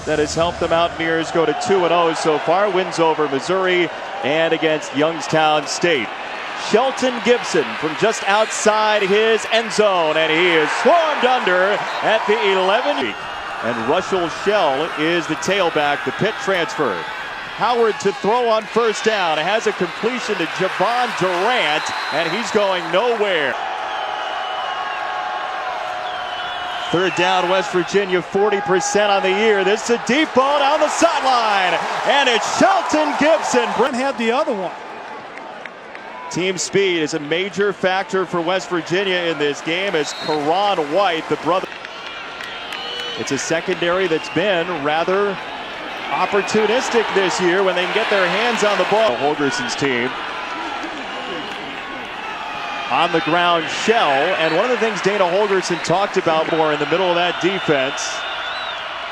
that has helped the Mountaineers go to 2-0 so far. Wins over Missouri and against Youngstown State. Shelton Gibson from just outside his end zone, and he is swarmed under at the 11. And Russell Shell is the tailback, the Pitt transfer. Howard to throw on first down. Has a completion to Javon Durant, and he's going nowhere. Third down, West Virginia, 40% on the year. This is a deep ball down the sideline, and it's Shelton Gibson. Brent had the other one. Team speed is a major factor for West Virginia in this game as Karan White, the brother. It's a secondary that's been rather opportunistic this year when they can get their hands on the ball. Holgerson's team. On the ground, Shell, and one of the things Dana Holgerson talked about more in the middle of that defense.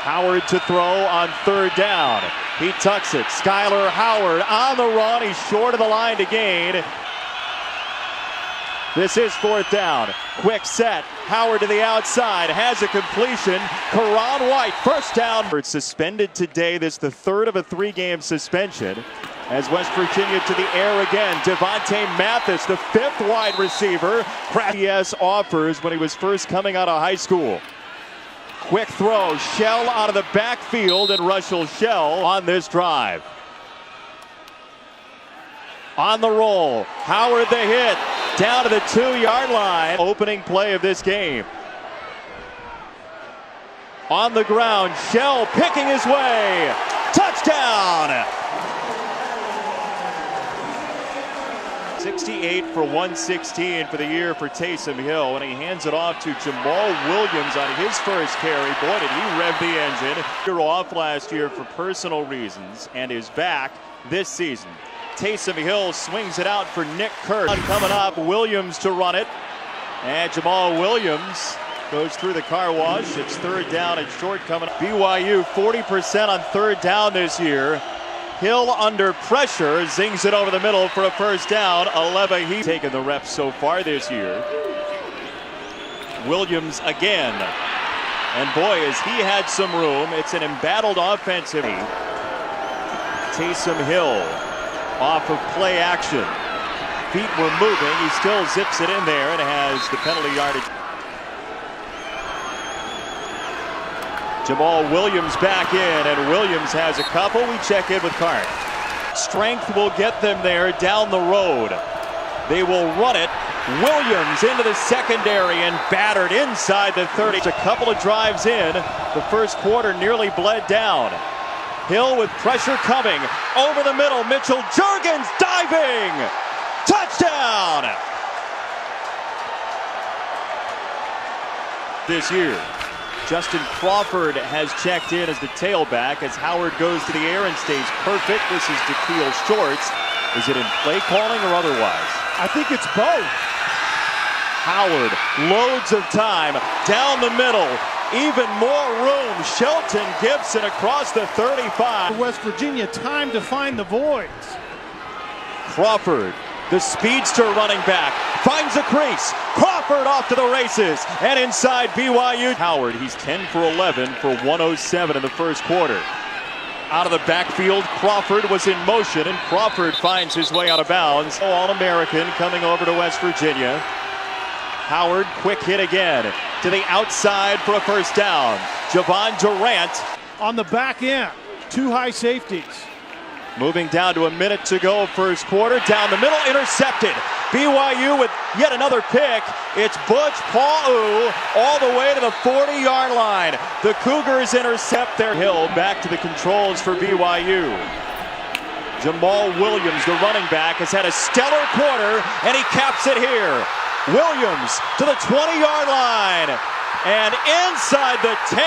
Howard to throw on third down. He tucks it. Skylar Howard on the run. He's short of the line to gain. This is fourth down. Quick set. Howard to the outside. Has a completion. Karan White, first down. Suspended today. This is the third of a 3-game suspension. As West Virginia to the air again. Devontae Mathis, the fifth wide receiver. Yes offers when he was first coming out of high school. Quick throw. Shell out of the backfield, and Russell Shell on this drive. On the roll. Howard the hit. Down to the 2-yard line. Opening play of this game. On the ground, Shell picking his way. Touchdown! 68 for 116 for the year for Taysom Hill, and he hands it off to Jamal Williams on his first carry. Boy, did he rev the engine. You're off last year for personal reasons and is back this season. Taysom Hill swings it out for Nick Kurtz. Coming up, Williams to run it. And Jamal Williams goes through the car wash. It's third down and short coming up. BYU 40% on third down this year. Hill under pressure, zings it over the middle for a first down. Aleva, he's taken the reps so far this year. Williams again. And boy, has he had some room. It's an embattled offensive. Taysom Hill off of play action. Feet were moving. He still zips it in there and has the penalty yardage. Jamal Williams back in, and Williams has a couple. We check in with Cart. Strength will get them there down the road. They will run it. Williams into the secondary and battered inside the 30. A couple of drives in. The first quarter nearly bled down. Hill with pressure coming. Over the middle, Mitchell Juergens diving. Touchdown! This year. Justin Crawford has checked in as the tailback as Howard goes to the air and stays perfect. This is Da'Keil Shorts. Is it in play calling or otherwise? I think it's both. Howard, loads of time, down the middle, even more room. Shelton Gibson across the 35. West Virginia, time to find the voids. Crawford, the speedster running back, finds a crease. Crawford off to the races, and inside BYU. Howard, he's 10 for 11 for 107 in the first quarter. Out of the backfield, Crawford was in motion, and Crawford finds his way out of bounds. All-American coming over to West Virginia. Howard, quick hit again to the outside for a first down. Javon Durant on the back end, two high safeties. Moving down to a minute to go, first quarter. Down the middle, intercepted. BYU with yet another pick. It's Butch Pau all the way to the 40-yard line. The Cougars intercept their Hill back to the controls for BYU. Jamal Williams, the running back, has had a stellar quarter, and he caps it here. Williams to the 20-yard line and inside the 10.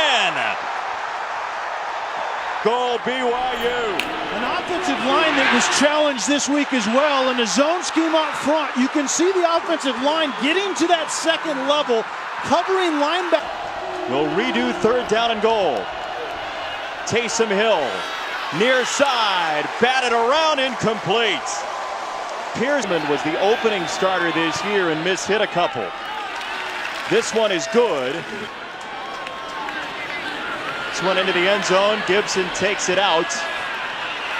Goal BYU. An offensive line that was challenged this week as well in a zone scheme up front. You can see the offensive line getting to that second level, covering linebacker. We'll redo third down and goal. Taysom Hill, near side, batted around, incomplete. Pierceman was the opening starter this year and mishit a couple. This one is good. Gets one into the end zone. Gibson takes it out.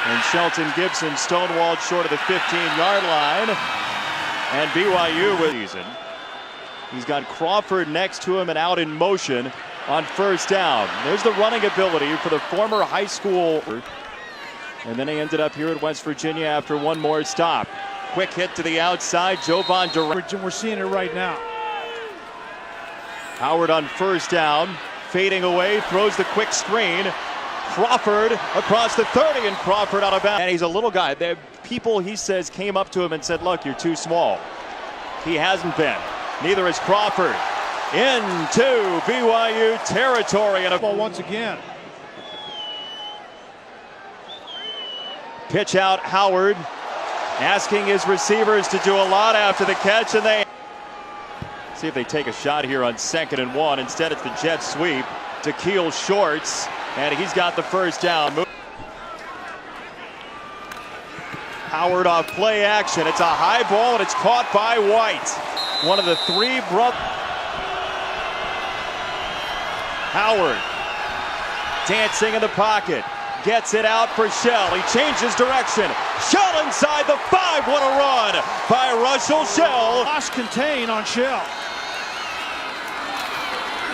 And Shelton Gibson stonewalled short of the 15-yard line. And BYU with season. He's got Crawford next to him and out in motion on first down. There's the running ability for the former high school. And then he ended up here at West Virginia after one more stop. Quick hit to the outside. Jovan Durant. We're seeing it right now. Howard on first down. Fading away. Throws the quick screen. Crawford across the 30, and Crawford out of bounds. And he's a little guy. The people, he says, came up to him and said, look, you're too small. He hasn't been. Neither is Crawford. Into BYU territory. And a ball once again. Pitch out Howard, asking his receivers to do a lot after the catch, and they see if they take a shot here on 2nd and 1. Instead, it's the jet sweep to Keel Shorts, and he's got the first down. Howard off play action. It's a high ball, and it's caught by White. One of the three brothers. Howard dancing in the pocket. Gets it out for Shell. He changes direction. Shell inside the 5. What a run by Russell Shell. Loss contain on Shell.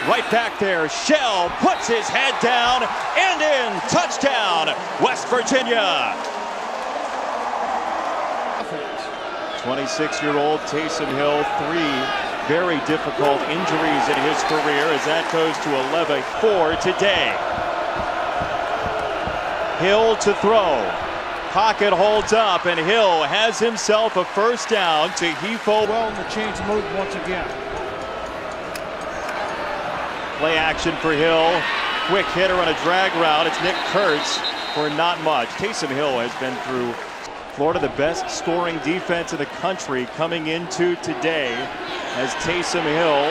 Right back there. Shell puts his head down and in. Touchdown, West Virginia. 26-year-old Taysom Hill, 3 very difficult injuries in his career as that goes to 11-4 today. Hill to throw. Pocket holds up, and Hill has himself a first down to Hefo. Well in the change mode once again. Play action for Hill. Quick hitter on a drag route. It's Nick Kurtz for not much. Taysom Hill has been through Florida, the best scoring defense in the country coming into today as Taysom Hill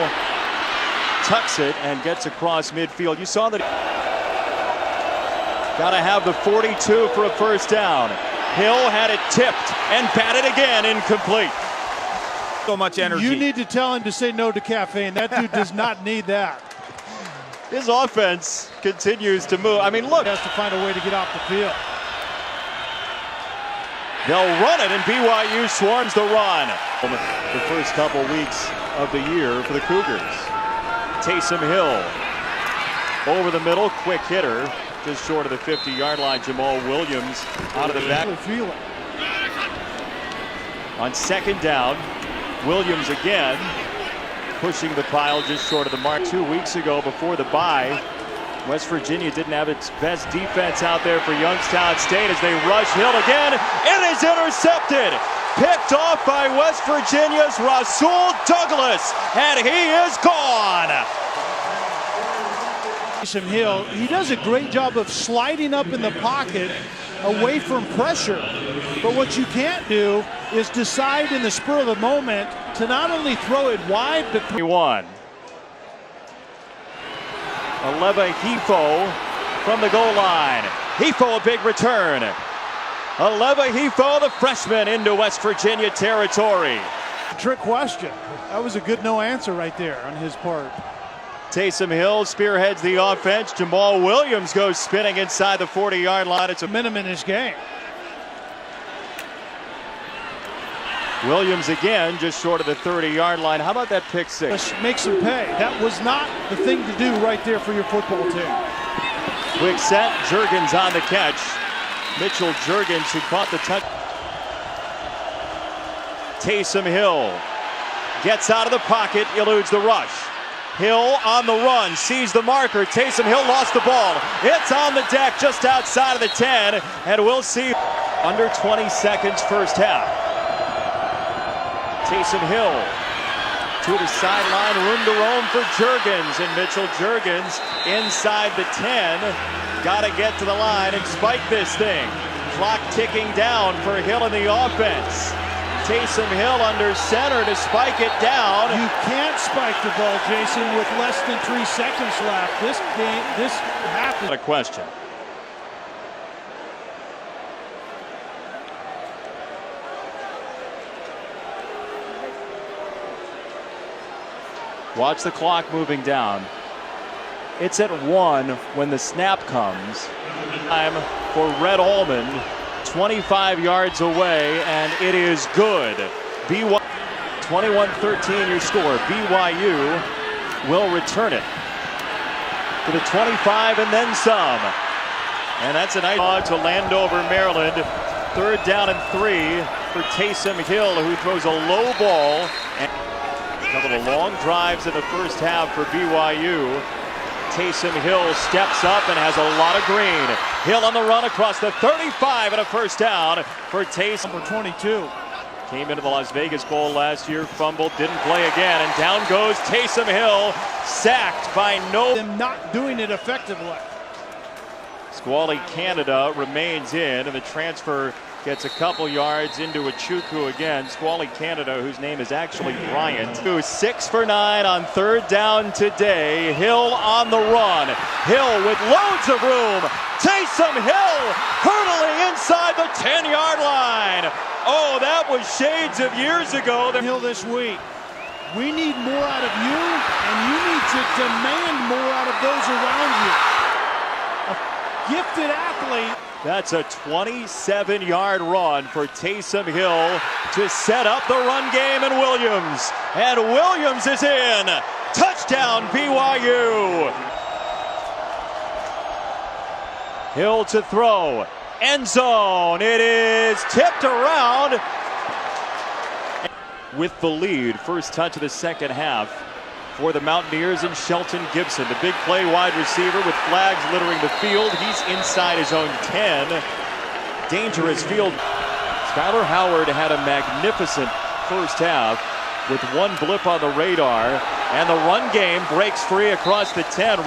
tucks it and gets across midfield. You saw that. Got to have the 42 for a first down. Hill had it tipped and batted again, incomplete. So much energy. You need to tell him to say no to caffeine. That dude does not need that. His offense continues to move. I mean, look. He has to find a way to get off the field. They'll run it, and BYU swarms the run. The first couple weeks of the year for the Cougars. Taysom Hill over the middle, quick hitter. Just short of the 50-yard line, Jamal Williams out of the back. On 2nd down, Williams again pushing the pile just short of the mark. 2 weeks ago before the bye, West Virginia didn't have its best defense out there for Youngstown State as they rush Hill again. It is intercepted. Picked off by West Virginia's Rasul Douglas, and he is gone. Hill, he does a great job of sliding up in the pocket away from pressure. But what you can't do is decide in the spur of the moment to not only throw it wide, but 21. Aleva Hefo from the goal line. Hefo a big return. Aleva Hefo, the freshman, into West Virginia territory. Trick question. That was a good no answer right there on his part. Taysom Hill spearheads the offense. Jamal Williams goes spinning inside the 40-yard line. It's a minimum in his game. Williams again just short of the 30-yard line. How about that pick six? Makes him pay. That was not the thing to do right there for your football team. Quick set. Juergens on the catch. Mitchell Juergens, who caught the touch. Taysom Hill gets out of the pocket, eludes the rush. Hill on the run, sees the marker. Taysom Hill lost the ball. It's on the deck just outside of the 10, and we'll see under 20 seconds first half. Taysom Hill to the sideline, room to roam for Juergens, and Mitchell Juergens inside the 10. Got to get to the line and spike this thing. Clock ticking down for Hill in the offense. Taysom Hill under center to spike it down. You can't spike the ball, Jason, with less than 3 seconds left. This happens. A question. Watch the clock moving down. It's at 1 when the snap comes. Time for Red Almond, 25 yards away, and it is good. BYU 21-13 your score. BYU will return it to the 25 and then some. And that's a nice ball to Landover, Maryland. 3rd down and 3 for Taysom Hill, who throws a low ball. And a couple of long drives in the first half for BYU. Taysom Hill steps up and has a lot of green. Hill on the run across the 35 and a first down for Taysom. Number 22. Came into the Las Vegas Bowl last year, fumbled, didn't play again, and down goes Taysom Hill, sacked by Them not doing it effectively. Squally Canada remains in, and the transfer gets a couple yards into Achukwu again. Squally Canada, whose name is actually Bryant. 6 for 9 on 3rd down today. Hill on the run. Hill with loads of room. Taysom Hill hurtling inside the 10-yard line. Oh, that was shades of years ago. Hill this week. We need more out of you, and you need to demand more out of those around you. A gifted athlete. That's a 27-yard run for Taysom Hill to set up the run game in Williams. And Williams is in. Touchdown BYU. Hill to throw. End zone. It is tipped around. With the lead. First touch of the second half for the Mountaineers and Shelton Gibson. The big play wide receiver with flags littering the field. He's inside his own 10. Dangerous field. Skyler Howard had a magnificent first half with one blip on the radar. And the run game breaks free across the 10.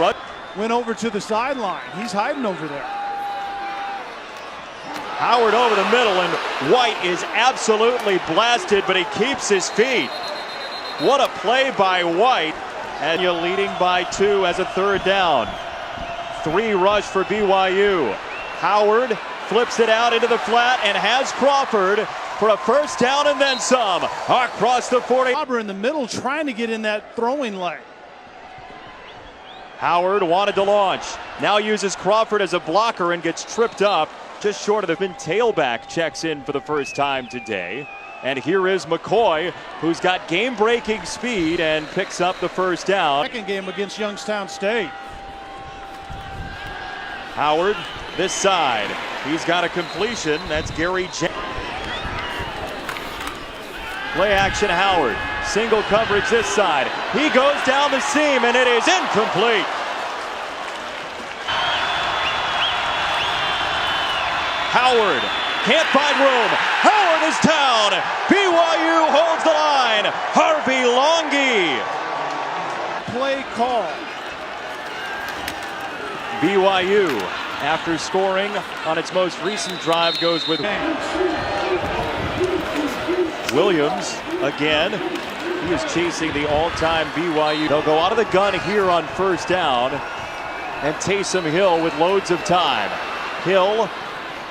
Went over to the sideline. He's hiding over there. Howard over the middle, and White is absolutely blasted, but he keeps his feet. What a play by White. And you're leading by 2 as a 3rd down. 3 rush for BYU. Howard flips it out into the flat and has Crawford for a first down and then some. Across the 40. In the middle trying to get in that throwing lane. Howard wanted to launch. Now uses Crawford as a blocker and gets tripped up just short of the tailback. Checks in for the first time today. And here is McCoy, who's got game-breaking speed and picks up the first down. Second game against Youngstown State. Howard, this side. He's got a completion. That's Gary James. Play action Howard. Single coverage this side. He goes down the seam, and it is incomplete. Howard can't find room. Howard is down. BYU holds the line. Harvey Longy. Play call. BYU, after scoring on its most recent drive, goes with Williams again. He is chasing the all-time BYU. They'll go out of the gun here on first down. And Taysom Hill with loads of time. Hill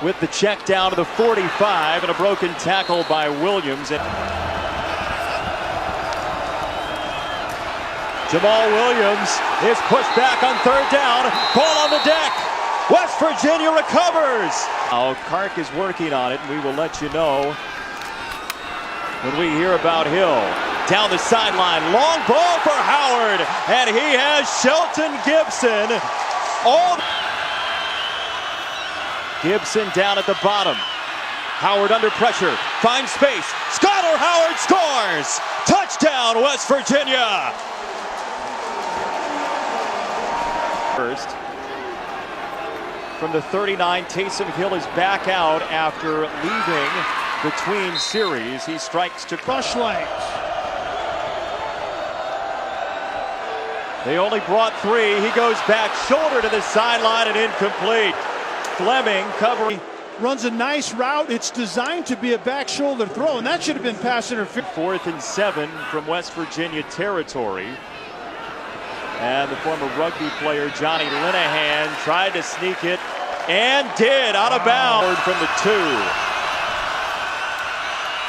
with the check down to the 45 and a broken tackle by Williams. Jamal Williams is pushed back on 3rd down. Ball on the deck. West Virginia recovers. Now Kark is working on it, and we will let you know when we hear about Hill. Down the sideline, long ball for Howard, and he has Shelton Gibson. Gibson down at the bottom. Howard under pressure, finds space. Skyler Howard scores! Touchdown, West Virginia! First, from the 39, Taysom Hill is back out after leaving between series. He strikes to Rush lanes. They only brought 3. He goes back, shoulder to the sideline, and incomplete. Fleming covering. Runs a nice route. It's designed to be a back shoulder throw, and that should have been pass interference. 4th and 7 from West Virginia territory. And the former rugby player Johnny Linehan tried to sneak it and did, out of bounds from the 2.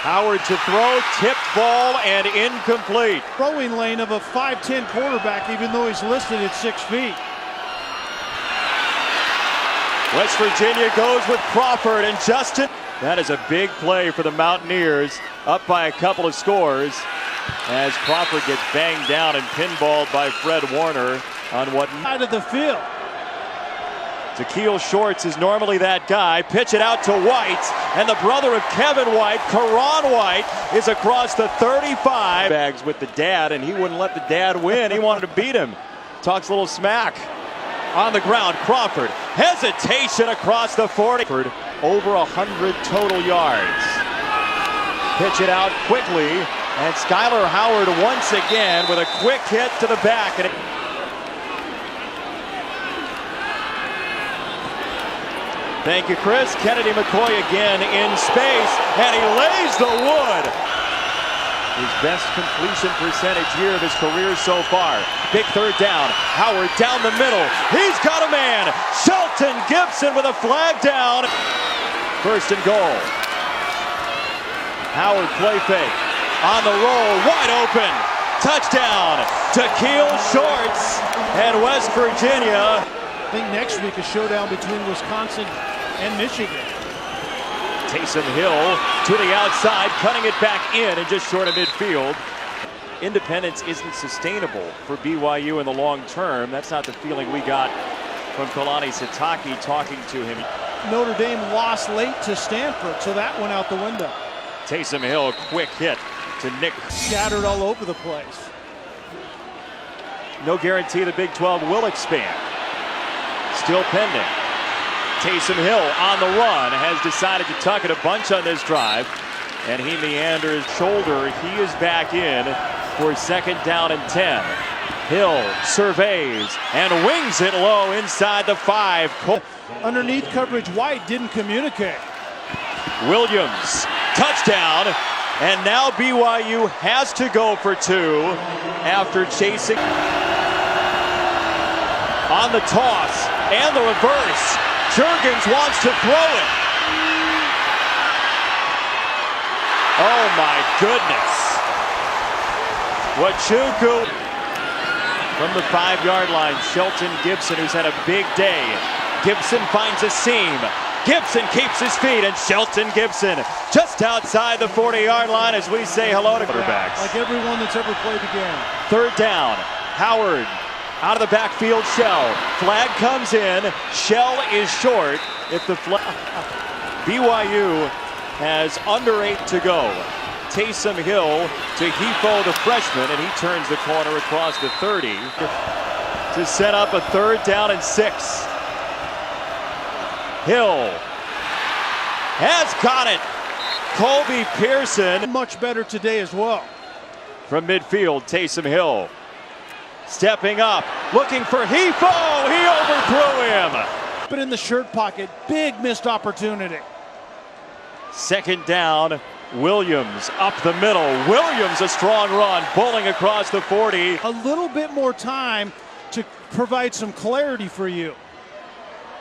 Howard to throw, tipped ball, and incomplete. Throwing lane of a 5'10" quarterback, even though he's listed at 6 feet. West Virginia goes with Crawford and Justin. That is a big play for the Mountaineers, up by a couple of scores as Crawford gets banged down and pinballed by Fred Warner on what Side of the field. Takeel Shorts is normally that guy. Pitch it out to White, and the brother of Kevin White, Karan White, is across the 35. Bags with the dad, and he wouldn't let the dad win. He wanted to beat him. Talks a little smack. On the ground, Crawford. Hesitation across the 40. Over 100 total yards. Pitch it out quickly, and Skylar Howard once again with a quick hit to the back. And thank you, Chris. Kennedy McCoy again in space, and he lays the wood. His best completion percentage year of his career so far. Big third down. Howard down the middle. He's got a man. Shelton Gibson with a flag down. First and goal. Howard play fake. On the roll, wide open. Touchdown. Takeel Shorts and West Virginia. I think next week a showdown between Wisconsin and Michigan. Taysom Hill to the outside, cutting it back in and just short of midfield. Independence isn't sustainable for BYU in the long term. That's not the feeling we got from Kalani Sitake talking to him. Notre Dame lost late to Stanford, so that went out the window. Taysom Hill, quick hit to Nick. Scattered all over the place. No guarantee the Big 12 will expand. Still pending. Taysom Hill on the run has decided to tuck it a bunch on this drive, and he meanders shoulder. He is back in for second down and 10. Hill surveys and wings it low inside the 5. Underneath coverage, White didn't communicate. Williams, touchdown, and now BYU has to go for 2 after chasing. On the toss and the reverse. Jurgens wants to throw it. Oh my goodness. Wachuku from the 5-yard line. Shelton Gibson, who's had a big day. Gibson finds a seam. Gibson keeps his feet, and Shelton Gibson just outside the 40-yard line as we say hello to quarterbacks. Like everyone that's ever played the game. Third down. Howard. Out of the backfield, Shell. Flag comes in. Shell is short. If the flag... BYU has under 8 to go. Taysom Hill to Hefo, the freshman, and he turns the corner across the 30 to set up a third down and 6. Hill has got it. Colby Pearson. Much better today as well. From midfield, Taysom Hill. Stepping up, looking for Hefo. He overthrew him. But in the shirt pocket, big missed opportunity. Second down, Williams up the middle. Williams, a strong run, bowling across the 40. A little bit more time to provide some clarity for you.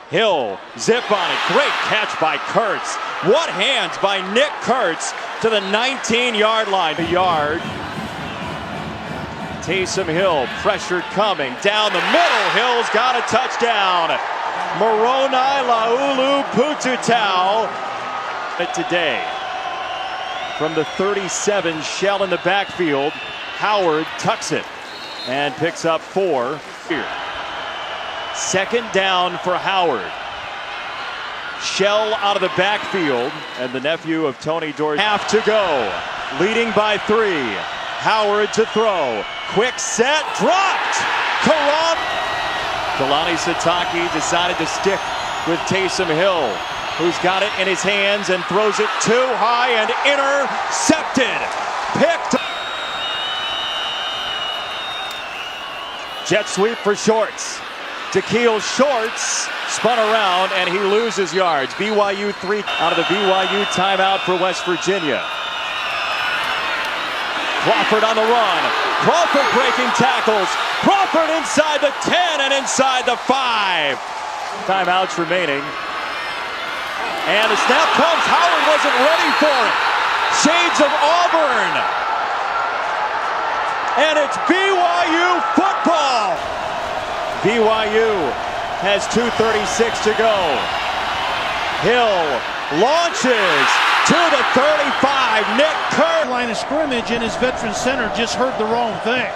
Hill, zip on it. Great catch by Kurtz. What hands by Nick Kurtz to the 19-yard line. A yard. Taysom Hill, pressure coming down the middle. Hill's got a touchdown. Moroni Laulu Pututau today. From the 37, Shell in the backfield. Howard tucks it and picks up 4 here. Second down for Howard. Shell out of the backfield, and the nephew of Tony Dorsey. Half to go. Leading by 3. Howard to throw. Quick set, dropped. Kalani Sitake decided to stick with Taysom Hill, who's got it in his hands and throws it too high and intercepted. Picked. Jet sweep for Shorts. Takeel Shorts spun around and he loses yards. BYU 3 out of the BYU timeout for West Virginia. Crawford on the run. Crawford breaking tackles. Crawford inside the 10 and inside the 5. Timeouts remaining. And the snap comes. Howard wasn't ready for it. Shades of Auburn. And it's BYU football. BYU has 2:36 to go. Hill launches to the 35. Nick Kerr. Line of scrimmage, and his veteran center just heard the wrong thing.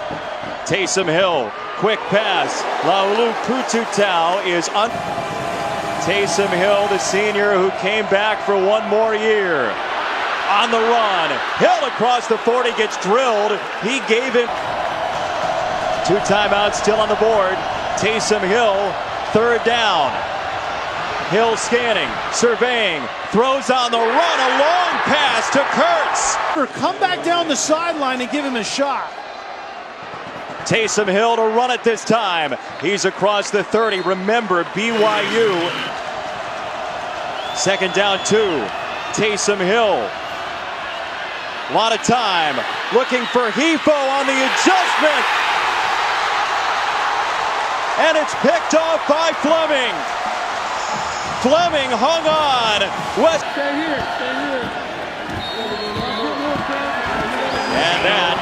Taysom Hill, quick pass. Laulu Pututau is on. Taysom Hill, the senior who came back for one more year. On the run. Hill across the 40 gets drilled. He gave him 2 timeouts still on the board. Taysom Hill, 3rd down. Hill scanning, surveying, throws on the run, a long pass to Kurtz. Come back down the sideline and give him a shot. Taysom Hill to run it this time. He's across the 30. Remember, BYU. 2nd down 2. Taysom Hill. A lot of time. Looking for Hefo on the adjustment. And it's picked off by Fleming. Fleming hung on. West. Stay here. And that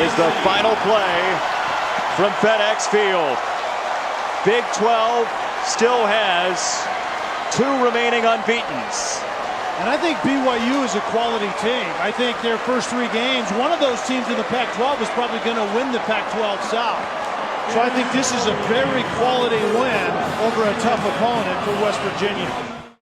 is the final play from FedEx Field. Big 12 still has 2 remaining unbeatens. And I think BYU is a quality team. I think their first 3 games, one of those teams in the Pac-12 is probably going to win the Pac-12 South. So I think this is a very quality win over a tough opponent for West Virginia.